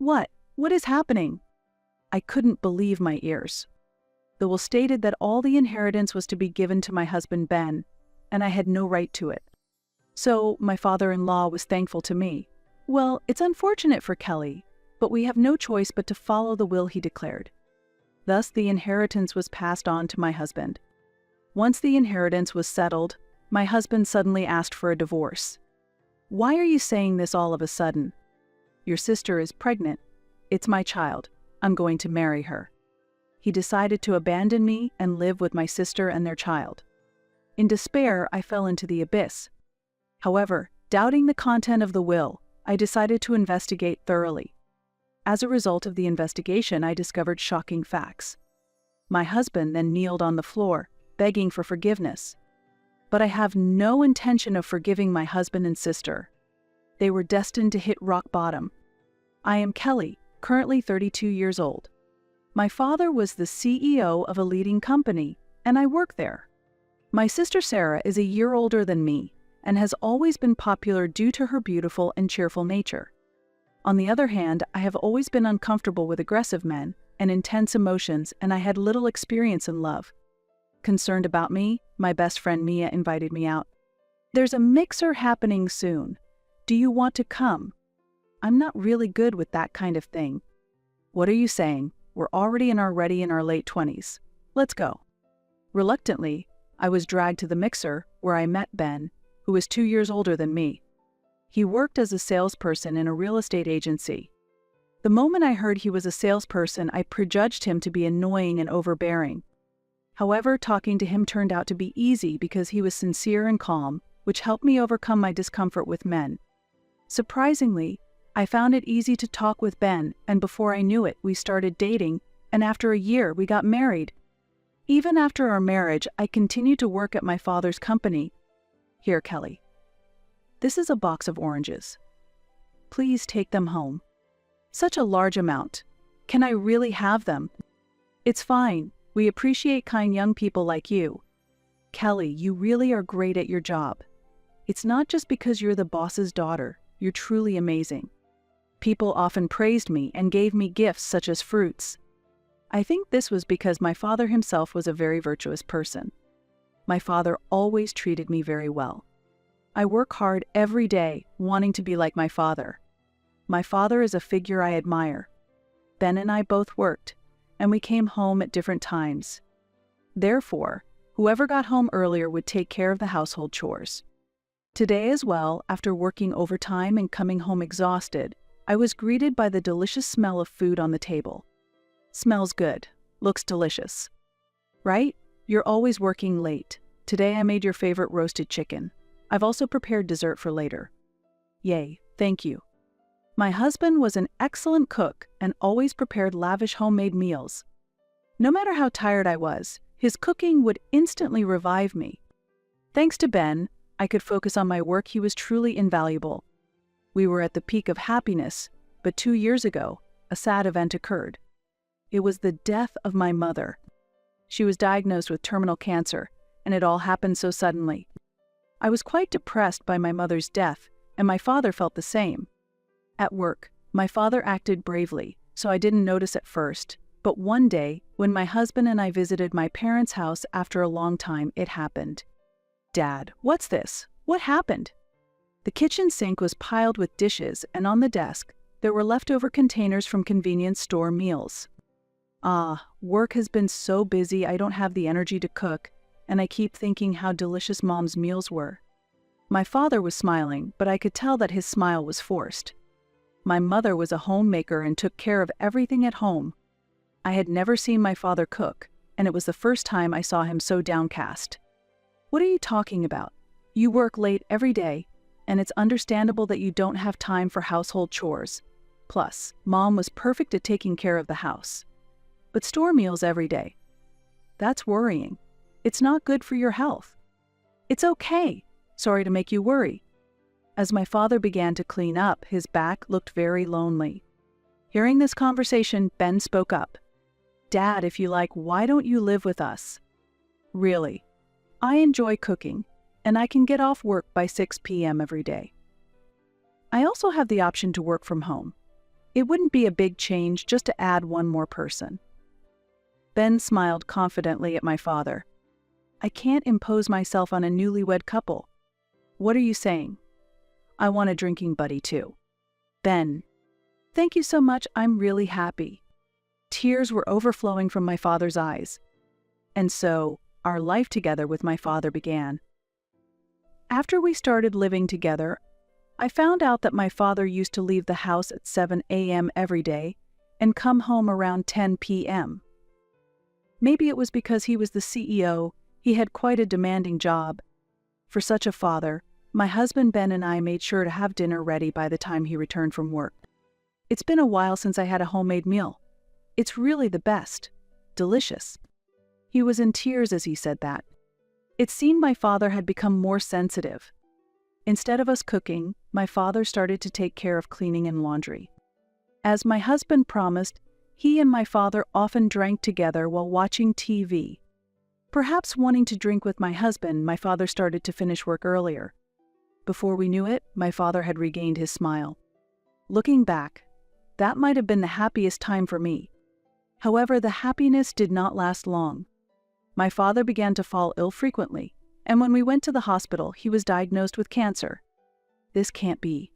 What? What is happening? I couldn't believe my ears. The will stated that all the inheritance was to be given to my husband Ben, and I had no right to it. So my father-in-law was thankful to me. Well, it's unfortunate for Kelly, but we have no choice but to follow the will he declared. Thus, the inheritance was passed on to my husband. Once the inheritance was settled, my husband suddenly asked for a divorce. Why are you saying this all of a sudden? Your sister is pregnant. It's my child. I'm going to marry her. He decided to abandon me and live with my sister and their child. In despair, I fell into the abyss. However, doubting the content of the will, I decided to investigate thoroughly. As a result of the investigation, I discovered shocking facts. My husband then kneeled on the floor, begging for forgiveness. But I have no intention of forgiving my husband and sister. They were destined to hit rock bottom. I am Kelly, currently 32 years old. My father was the CEO of a leading company, and I work there. My sister Sarah is a year older than me and has always been popular due to her beautiful and cheerful nature. On the other hand, I have always been uncomfortable with aggressive men and intense emotions, and I had little experience in love. Concerned about me, my best friend Mia invited me out. There's a mixer happening soon. Do you want to come? I'm not really good with that kind of thing. What are you saying? We're already in our late 20s. Let's go. Reluctantly, I was dragged to the mixer where I met Ben, who was 2 years older than me. He worked as a salesperson in a real estate agency. The moment I heard he was a salesperson, I prejudged him to be annoying and overbearing. However, talking to him turned out to be easy because he was sincere and calm, which helped me overcome my discomfort with men. Surprisingly, I found it easy to talk with Ben, and before I knew it, we started dating, and after a year, we got married. Even after our marriage, I continued to work at my father's company. Here, Kelly. This is a box of oranges. Please take them home. Such a large amount. Can I really have them? It's fine. We appreciate kind young people like you. Kelly, you really are great at your job. It's not just because you're the boss's daughter. You're truly amazing. People often praised me and gave me gifts such as fruits. I think this was because my father himself was a very virtuous person. My father always treated me very well. I work hard every day, wanting to be like my father. My father is a figure I admire. Ben and I both worked, and we came home at different times. Therefore, whoever got home earlier would take care of the household chores. Today as well, after working overtime and coming home exhausted, I was greeted by the delicious smell of food on the table. Smells good, looks delicious. Right? You're always working late. Today I made your favorite roasted chicken. I've also prepared dessert for later. Yay, thank you. My husband was an excellent cook and always prepared lavish homemade meals. No matter how tired I was, his cooking would instantly revive me. Thanks to Ben, I could focus on my work. He was truly invaluable. We were at the peak of happiness, but 2 years ago, a sad event occurred. It was the death of my mother. She was diagnosed with terminal cancer, and it all happened so suddenly. I was quite depressed by my mother's death, and my father felt the same. At work, my father acted bravely, so I didn't notice at first, but one day, when my husband and I visited my parents' house after a long time, it happened. Dad, what's this? What happened? The kitchen sink was piled with dishes, and on the desk, there were leftover containers from convenience store meals. Work has been so busy I don't have the energy to cook, and I keep thinking how delicious Mom's meals were. My father was smiling, but I could tell that his smile was forced. My mother was a homemaker and took care of everything at home. I had never seen my father cook, and it was the first time I saw him so downcast. What are you talking about? You work late every day, and it's understandable that you don't have time for household chores. Plus, Mom was perfect at taking care of the house. But store meals every day. That's worrying. It's not good for your health. It's okay. Sorry to make you worry. As my father began to clean up, his back looked very lonely. Hearing this conversation, Ben spoke up. Dad, if you like, why don't you live with us? Really? I enjoy cooking, and I can get off work by 6 p.m. every day. I also have the option to work from home. It wouldn't be a big change just to add one more person. Ben smiled confidently at my father. I can't impose myself on a newlywed couple. What are you saying? I want a drinking buddy too. Ben. Thank you so much, I'm really happy. Tears were overflowing from my father's eyes. And so, our life together with my father began. After we started living together, I found out that my father used to leave the house at 7 a.m. every day and come home around 10 p.m. Maybe it was because he was the CEO, he had quite a demanding job. For such a father, my husband Ben and I made sure to have dinner ready by the time he returned from work. It's been a while since I had a homemade meal. It's really the best. Delicious. He was in tears as he said that. It seemed my father had become more sensitive. Instead of us cooking, my father started to take care of cleaning and laundry. As my husband promised, he and my father often drank together while watching TV. Perhaps wanting to drink with my husband, my father started to finish work earlier. Before we knew it, my father had regained his smile. Looking back, that might have been the happiest time for me. However, the happiness did not last long. My father began to fall ill frequently, and when we went to the hospital, he was diagnosed with cancer. This can't be.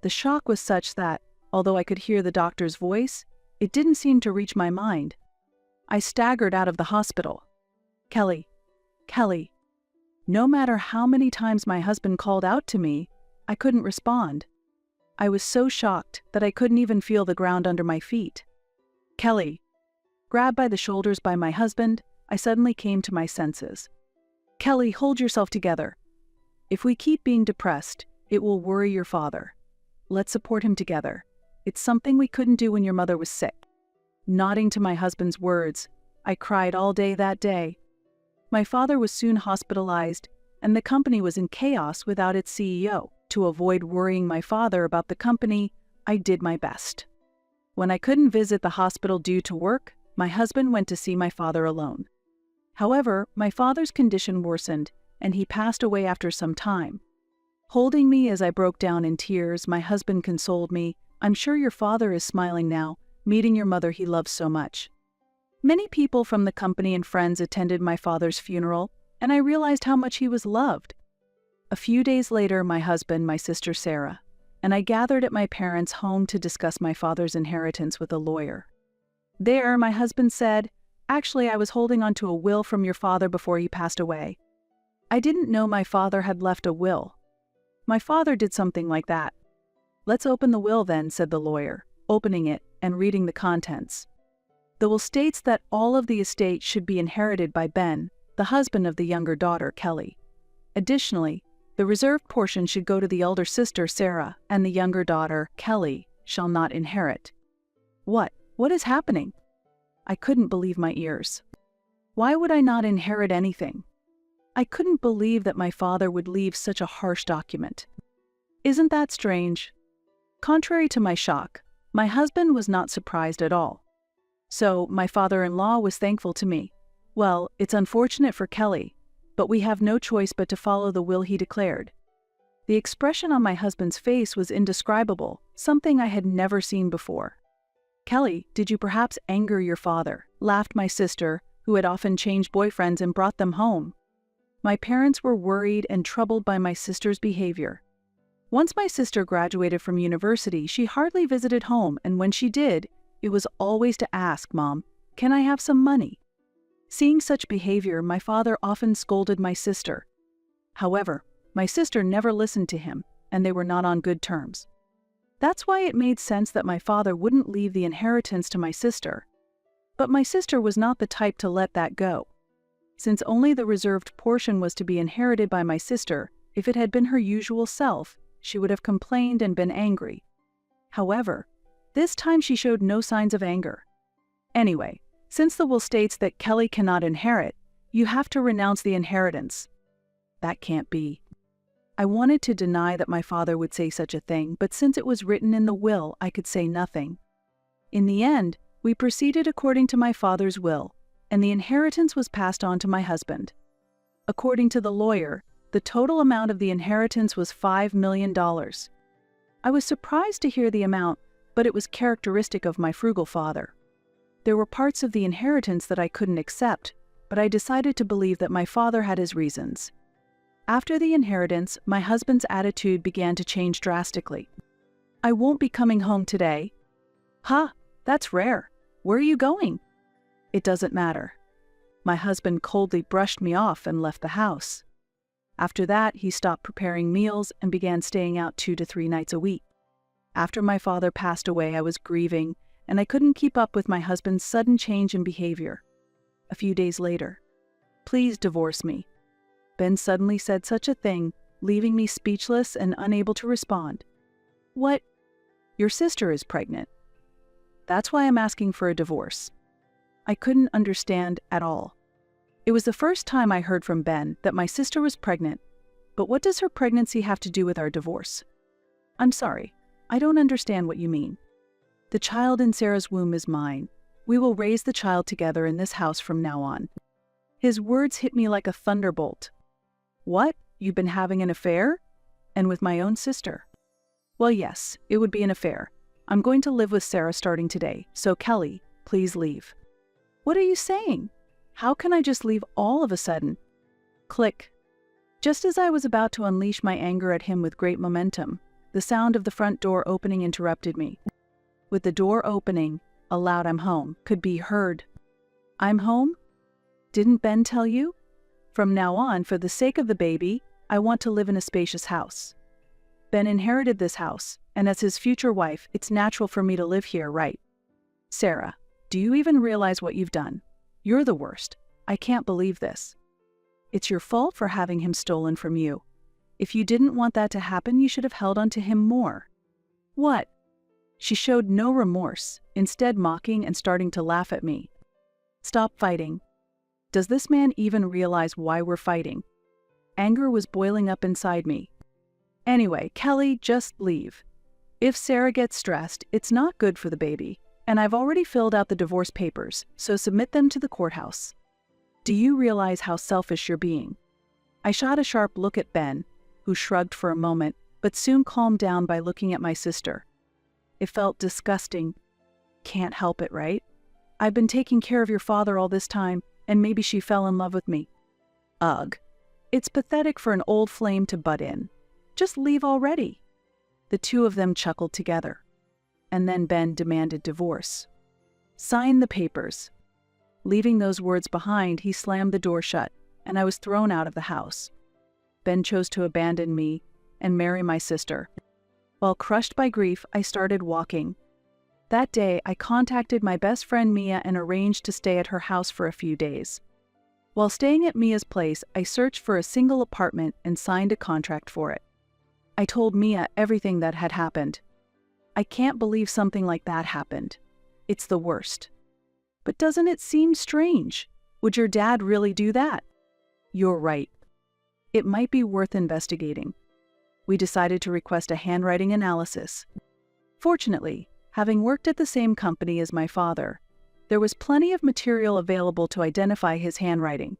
The shock was such that, although I could hear the doctor's voice, it didn't seem to reach my mind. I staggered out of the hospital. Kelly. No matter how many times my husband called out to me, I couldn't respond. I was so shocked that I couldn't even feel the ground under my feet. Kelly. Grabbed by the shoulders by my husband, I suddenly came to my senses. Kelly, hold yourself together. If we keep being depressed, it will worry your father. Let's support him together. It's something we couldn't do when your mother was sick. Nodding to my husband's words, I cried all day that day. My father was soon hospitalized, and the company was in chaos without its CEO. To avoid worrying my father about the company, I did my best. When I couldn't visit the hospital due to work, my husband went to see my father alone. However, my father's condition worsened, and he passed away after some time. Holding me as I broke down in tears, my husband consoled me. I'm sure your father is smiling now, meeting your mother he loves so much. Many people from the company and friends attended my father's funeral, and I realized how much he was loved. A few days later, my husband, my sister Sarah, and I gathered at my parents' home to discuss my father's inheritance with a lawyer. There, my husband said, "Actually, I was holding on to a will from your father before he passed away. I didn't know my father had left a will. My father did something like that." "Let's open the will then," said the lawyer, opening it and reading the contents. The will states that all of the estate should be inherited by Ben, the husband of the younger daughter, Kelly. Additionally, the reserved portion should go to the elder sister, Sarah, and the younger daughter, Kelly, shall not inherit. What is happening? I couldn't believe my ears. Why would I not inherit anything? I couldn't believe that my father would leave such a harsh document. Isn't that strange? Contrary to my shock, my husband was not surprised at all. So, my father-in-law was thankful to me. Well, it's unfortunate for Kelly, but we have no choice but to follow the will he declared. The expression on my husband's face was indescribable, something I had never seen before. "Kelly, did you perhaps anger your father?" laughed my sister, who had often changed boyfriends and brought them home. My parents were worried and troubled by my sister's behavior. Once my sister graduated from university, she hardly visited home, and when she did, it was always to ask, "Mom, can I have some money?" Seeing such behavior, my father often scolded my sister. However, my sister never listened to him, and they were not on good terms. That's why it made sense that my father wouldn't leave the inheritance to my sister. But my sister was not the type to let that go. Since only the reserved portion was to be inherited by my sister, if it had been her usual self, she would have complained and been angry. However, this time she showed no signs of anger. Anyway, since the will states that Kelly cannot inherit, you have to renounce the inheritance. That can't be. I wanted to deny that my father would say such a thing, but since it was written in the will, I could say nothing. In the end, we proceeded according to my father's will, and the inheritance was passed on to my husband. According to the lawyer, the total amount of the inheritance was $5 million. I was surprised to hear the amount, but it was characteristic of my frugal father. There were parts of the inheritance that I couldn't accept, but I decided to believe that my father had his reasons. After the inheritance, my husband's attitude began to change drastically. "I won't be coming home today." "Ha, that's rare. Where are you going?" "It doesn't matter." My husband coldly brushed me off and left the house. After that, he stopped preparing meals and began staying out 2 to 3 nights a week. After my father passed away, I was grieving, and I couldn't keep up with my husband's sudden change in behavior. A few days later, "Please divorce me." Ben suddenly said such a thing, leaving me speechless and unable to respond. "What? Your sister is pregnant." "That's why I'm asking for a divorce." I couldn't understand at all. It was the first time I heard from Ben that my sister was pregnant, but what does her pregnancy have to do with our divorce? "I'm sorry, I don't understand what you mean. The child in Sarah's womb is mine. We will raise the child together in this house from now on." His words hit me like a thunderbolt. "What? You've been having an affair? And with my own sister?" "Well, yes, it would be an affair. I'm going to live with Sarah starting today, so Kelly, please leave." "What are you saying? How can I just leave all of a sudden?" Click. Just as I was about to unleash my anger at him with great momentum, the sound of the front door opening interrupted me. With the door opening, a loud "I'm home" could be heard. "I'm home? Didn't Ben tell you? From now on, for the sake of the baby, I want to live in a spacious house. Ben inherited this house, and as his future wife, it's natural for me to live here, right? Sarah, do you even realize what you've done? You're the worst. I can't believe this. It's your fault for having him stolen from you. If you didn't want that to happen, you should have held on to him more." "What?" She showed no remorse, instead mocking and starting to laugh at me. "Stop fighting. Does this man even realize why we're fighting?" Anger was boiling up inside me. "Anyway, Kelly, just leave. If Sarah gets stressed, it's not good for the baby. And I've already filled out the divorce papers, so submit them to the courthouse. Do you realize how selfish you're being?" I shot a sharp look at Ben, who shrugged for a moment, but soon calmed down by looking at my sister. It felt disgusting. Can't help it, right? I've been taking care of your father all this time, and maybe she fell in love with me. Ugh. It's pathetic for an old flame to butt in. Just leave already. The two of them chuckled together. And then Ben demanded divorce. "Sign the papers." Leaving those words behind, he slammed the door shut, and I was thrown out of the house. Ben chose to abandon me and marry my sister. While crushed by grief, I started walking. That day, I contacted my best friend Mia and arranged to stay at her house for a few days. While staying at Mia's place, I searched for a single apartment and signed a contract for it. I told Mia everything that had happened. "I can't believe something like that happened. It's the worst." "But doesn't it seem strange? Would your dad really do that?" "You're right. It might be worth investigating." We decided to request a handwriting analysis. Fortunately, having worked at the same company as my father, there was plenty of material available to identify his handwriting.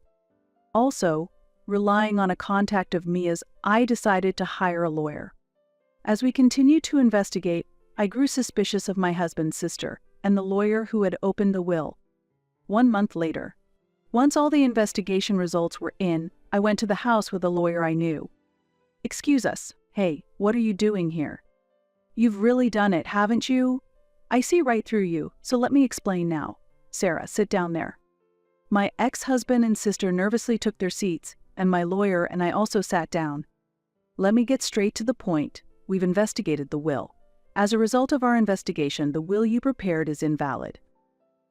Also, relying on a contact of Mia's, I decided to hire a lawyer. As we continued to investigate, I grew suspicious of my husband's sister and the lawyer who had opened the will. 1 month later, once all the investigation results were in, I went to the house with a lawyer I knew. "Excuse us. Hey, what are you doing here? You've really done it, haven't you? I see right through you, so let me explain now. Sarah, sit down there." My ex-husband and sister nervously took their seats, and my lawyer and I also sat down. "Let me get straight to the point. We've investigated the will. As a result of our investigation, the will you prepared is invalid."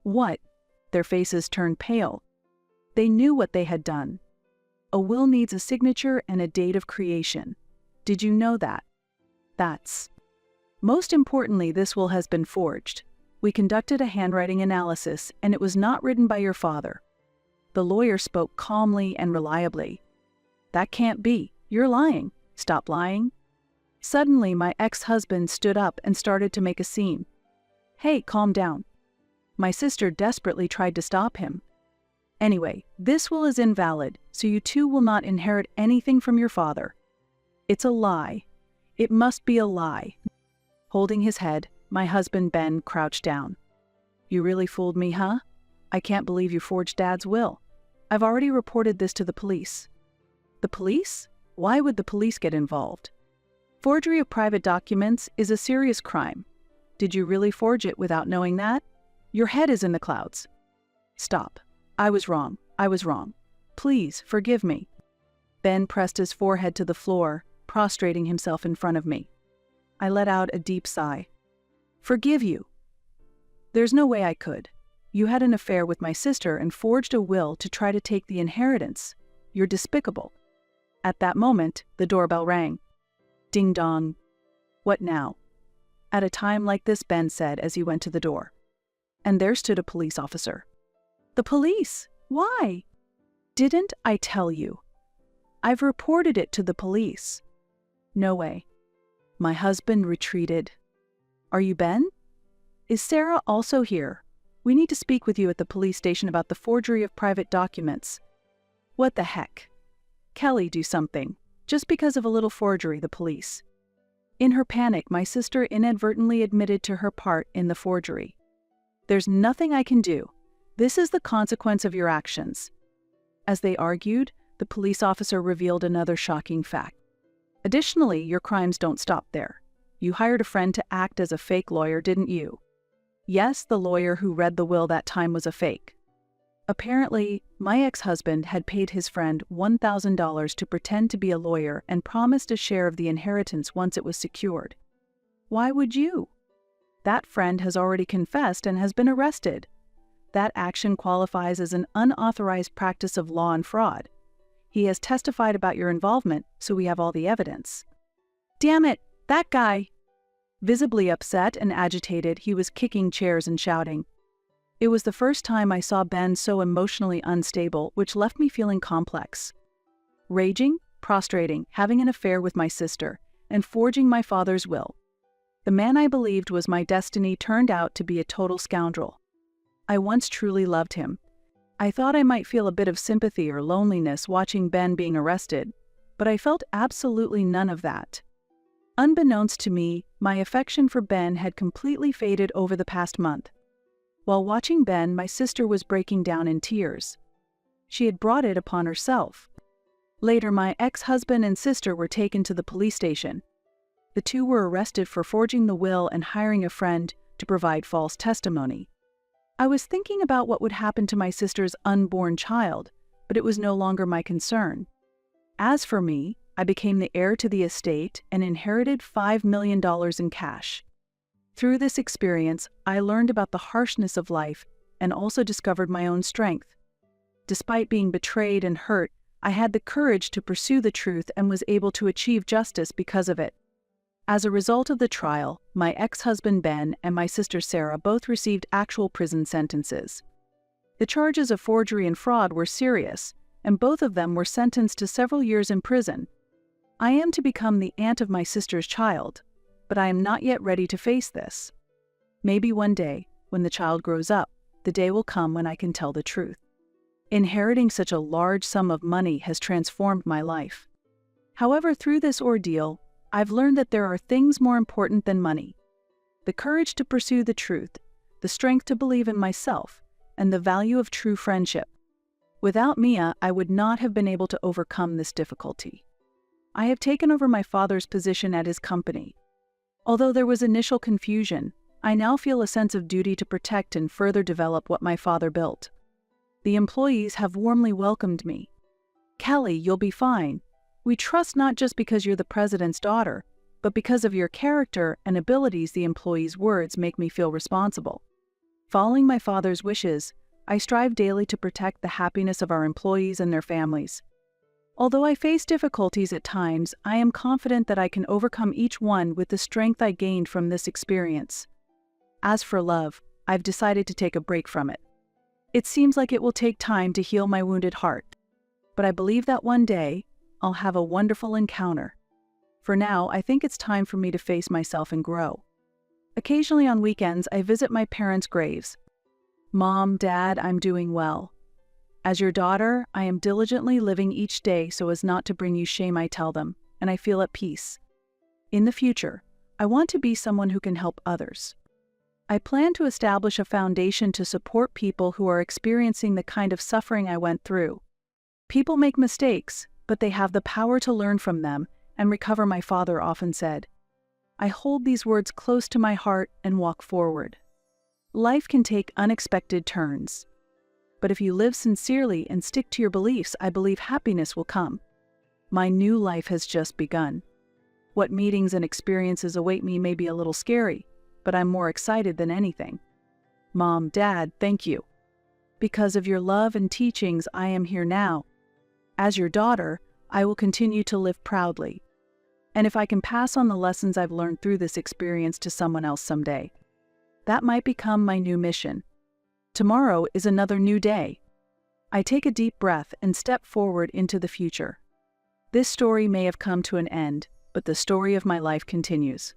"What?" Their faces turned pale. They knew what they had done. A will needs a signature and a date of creation. Did you know that? That's. Most importantly, this will has been forged. We conducted a handwriting analysis, and it was not written by your father. The lawyer spoke calmly and reliably. "That can't be. You're lying. Stop lying." Suddenly, my ex-husband stood up and started to make a scene. "Hey, calm down." My sister desperately tried to stop him. "Anyway, this will is invalid, so you two will not inherit anything from your father. It's a lie. It must be a lie." Holding his head, my husband Ben crouched down. "You really fooled me, huh? I can't believe you forged Dad's will. I've already reported this to the police." "The police? Why would the police get involved?" "Forgery of private documents is a serious crime. Did you really forge it without knowing that? Your head is in the clouds." "Stop. I was wrong. I was wrong. Please, forgive me." Ben pressed his forehead to the floor, prostrating himself in front of me. I let out a deep sigh. "Forgive you? There's no way I could. You had an affair with my sister and forged a will to try to take the inheritance. You're despicable." At that moment, the doorbell rang. Ding dong. "What now?" "At a time like this," Ben said as he went to the door. And there stood a police officer. "The police? Why?" "Didn't I tell you? I've reported it to the police." "No way." My husband retreated. "Are you Ben? Is Sarah also here? We need to speak with you at the police station about the forgery of private documents." "What the heck? Kelly, do something. Just because of a little forgery, the police." In her panic, my sister inadvertently admitted to her part in the forgery. "There's nothing I can do. This is the consequence of your actions." As they argued, the police officer revealed another shocking fact. "Additionally, your crimes don't stop there. You hired a friend to act as a fake lawyer, didn't you?" "Yes, the lawyer who read the will that time was a fake." Apparently, my ex-husband had paid his friend $1,000 to pretend to be a lawyer and promised a share of the inheritance once it was secured. Why would you? That friend has already confessed and has been arrested. That action qualifies as an unauthorized practice of law and fraud. He has testified about your involvement, so we have all the evidence. "Damn it, that guy!" Visibly upset and agitated, he was kicking chairs and shouting. It was the first time I saw Ben so emotionally unstable, which left me feeling complex. Raging, prostrating, having an affair with my sister, and forging my father's will. The man I believed was my destiny turned out to be a total scoundrel. I once truly loved him. I thought I might feel a bit of sympathy or loneliness watching Ben being arrested, but I felt absolutely none of that. Unbeknownst to me, my affection for Ben had completely faded over the past month. While watching Ben, my sister was breaking down in tears. She had brought it upon herself. Later, my ex-husband and sister were taken to the police station. The two were arrested for forging the will and hiring a friend to provide false testimony. I was thinking about what would happen to my sister's unborn child, but it was no longer my concern. As for me, I became the heir to the estate and inherited $5 million in cash. Through this experience, I learned about the harshness of life and also discovered my own strength. Despite being betrayed and hurt, I had the courage to pursue the truth and was able to achieve justice because of it. As a result of the trial, my ex-husband Ben and my sister Sarah both received actual prison sentences. The charges of forgery and fraud were serious, and both of them were sentenced to several years in prison. I am to become the aunt of my sister's child, but I am not yet ready to face this. Maybe one day, when the child grows up, the day will come when I can tell the truth. Inheriting such a large sum of money has transformed my life. However, through this ordeal, I've learned that there are things more important than money. The courage to pursue the truth, the strength to believe in myself, and the value of true friendship. Without Mia, I would not have been able to overcome this difficulty. I have taken over my father's position at his company. Although there was initial confusion, I now feel a sense of duty to protect and further develop what my father built. The employees have warmly welcomed me. "Kelly, you'll be fine. We trust not just because you're the president's daughter, but because of your character and abilities." The employees' words make me feel responsible. Following my father's wishes, I strive daily to protect the happiness of our employees and their families. Although I face difficulties at times, I am confident that I can overcome each one with the strength I gained from this experience. As for love, I've decided to take a break from it. It seems like it will take time to heal my wounded heart, but I believe that one day, I'll have a wonderful encounter. For now, I think it's time for me to face myself and grow. Occasionally on weekends, I visit my parents' graves. Mom, Dad, I'm doing well. As your daughter, I am diligently living each day so as not to bring you shame, I tell them, and I feel at peace. In the future, I want to be someone who can help others. I plan to establish a foundation to support people who are experiencing the kind of suffering I went through. People make mistakes, but they have the power to learn from them and recover, my father often said. I hold these words close to my heart and walk forward. Life can take unexpected turns. But if you live sincerely and stick to your beliefs, I believe happiness will come. My new life has just begun. What meetings and experiences await me may be a little scary, but I'm more excited than anything. Mom, Dad, thank you. Because of your love and teachings, I am here now. As your daughter, I will continue to live proudly. And if I can pass on the lessons I've learned through this experience to someone else someday, that might become my new mission. Tomorrow is another new day. I take a deep breath and step forward into the future. This story may have come to an end, but the story of my life continues.